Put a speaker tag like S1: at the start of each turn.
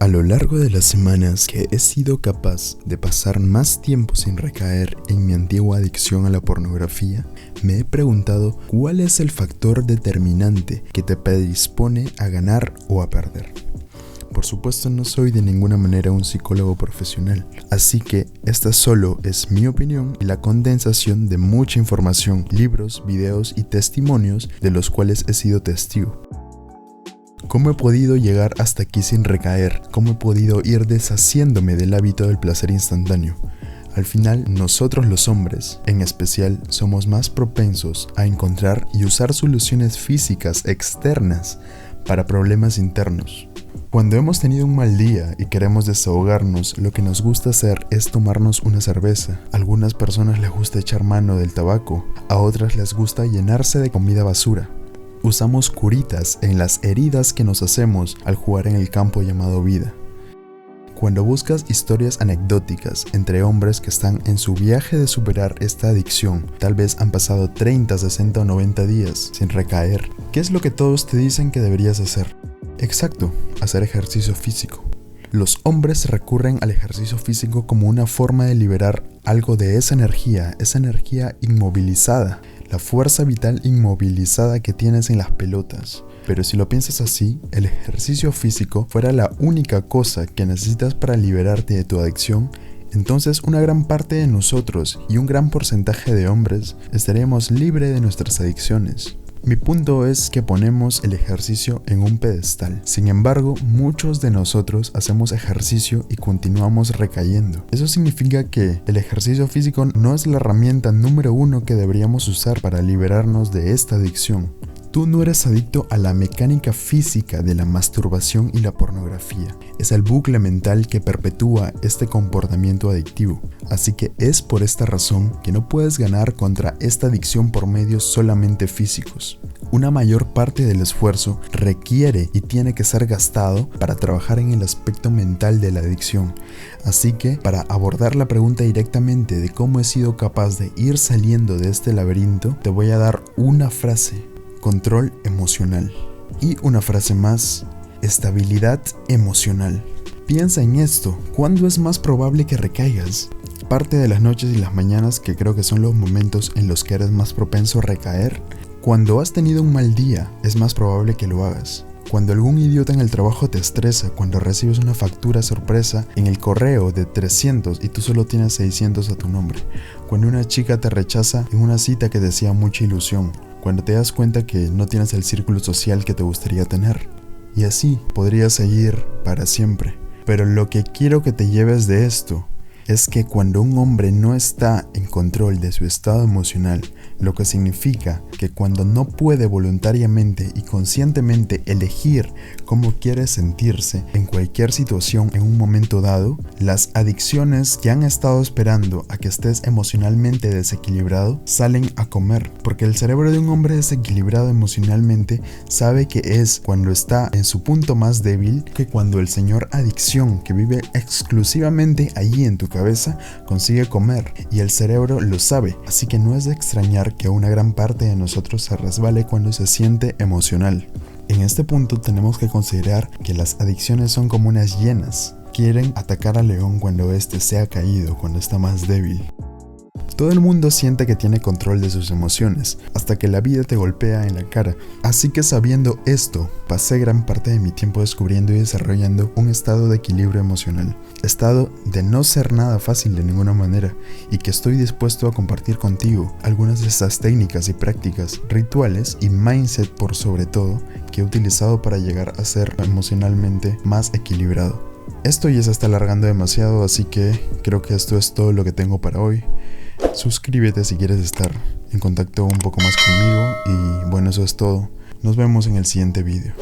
S1: A lo largo de las semanas que he sido capaz de pasar más tiempo sin recaer en mi antigua adicción a la pornografía, me he preguntado cuál es el factor determinante que te predispone a ganar o a perder. Por supuesto, no soy de ninguna manera un psicólogo profesional, así que esta solo es mi opinión y la condensación de mucha información, libros, videos y testimonios de los cuales he sido testigo. ¿Cómo he podido llegar hasta aquí sin recaer? ¿Cómo he podido ir deshaciéndome del hábito del placer instantáneo? Al final, nosotros los hombres, en especial, somos más propensos a encontrar y usar soluciones físicas externas para problemas internos. Cuando hemos tenido un mal día y queremos desahogarnos, lo que nos gusta hacer es tomarnos una cerveza. A algunas personas les gusta echar mano del tabaco, a otras les gusta llenarse de comida basura. Usamos curitas en las heridas que nos hacemos al jugar en el campo llamado vida. Cuando buscas historias anecdóticas entre hombres que están en su viaje de superar esta adicción, tal vez han pasado 30, 60 o 90 días sin recaer, ¿qué es lo que todos te dicen que deberías hacer? Exacto, hacer ejercicio físico. Los hombres recurren al ejercicio físico como una forma de liberar algo de esa energía inmovilizada, la fuerza vital inmovilizada que tienes en las pelotas. Pero si lo piensas así, el ejercicio físico fuera la única cosa que necesitas para liberarte de tu adicción, entonces una gran parte de nosotros y un gran porcentaje de hombres estaríamos libres de nuestras adicciones. Mi punto es que ponemos el ejercicio en un pedestal. Sin embargo, muchos de nosotros hacemos ejercicio y continuamos recayendo. Eso significa que el ejercicio físico no es la herramienta número uno que deberíamos usar para liberarnos de esta adicción. Tú no eres adicto a la mecánica física de la masturbación y la pornografía. Es el bucle mental que perpetúa este comportamiento adictivo. Así que es por esta razón que no puedes ganar contra esta adicción por medios solamente físicos. Una mayor parte del esfuerzo requiere y tiene que ser gastado para trabajar en el aspecto mental de la adicción. Así que, para abordar la pregunta directamente de cómo he sido capaz de ir saliendo de este laberinto, te voy a dar una frase: control emocional. Y una frase más: estabilidad emocional. Piensa en esto: ¿cuándo es más probable que recaigas? Parte de las noches y las mañanas, que creo que son los momentos en los que eres más propenso a recaer. Cuando has tenido un mal día, es más probable que lo hagas. Cuando algún idiota en el trabajo te estresa, cuando recibes una factura sorpresa en el correo de 300 y tú solo tienes 600 a tu nombre. Cuando una chica te rechaza en una cita que te hacía mucha ilusión. Cuando te das cuenta que no tienes el círculo social que te gustaría tener. Y así podrías seguir para siempre. Pero lo que quiero que te lleves de esto es que cuando un hombre no está en control de su estado emocional, lo que significa que cuando no puede voluntariamente y conscientemente elegir cómo quiere sentirse en cualquier situación en un momento dado, las adicciones que han estado esperando a que estés emocionalmente desequilibrado salen a comer, porque el cerebro de un hombre desequilibrado emocionalmente sabe que es cuando está en su punto más débil, que cuando el señor adicción, que vive exclusivamente allí en tu cabeza, consigue comer, y el cerebro lo sabe. Así que no es de extrañar que una gran parte de nosotros se resbale cuando se siente emocional. En este punto tenemos que considerar que las adicciones son como unas hienas. Quieren atacar al león cuando éste se ha caído, cuando está más débil. Todo el mundo siente que tiene control de sus emociones, hasta que la vida te golpea en la cara. Así que, sabiendo esto, pasé gran parte de mi tiempo descubriendo y desarrollando un estado de equilibrio emocional. Estado de no ser nada fácil de ninguna manera, y que estoy dispuesto a compartir contigo algunas de esas técnicas y prácticas, rituales y mindset por sobre todo, que he utilizado para llegar a ser emocionalmente más equilibrado. Esto ya se está alargando demasiado, así que creo que esto es todo lo que tengo para hoy. Suscríbete si quieres estar en contacto un poco más conmigo y bueno, eso es todo. Nos vemos en el siguiente vídeo.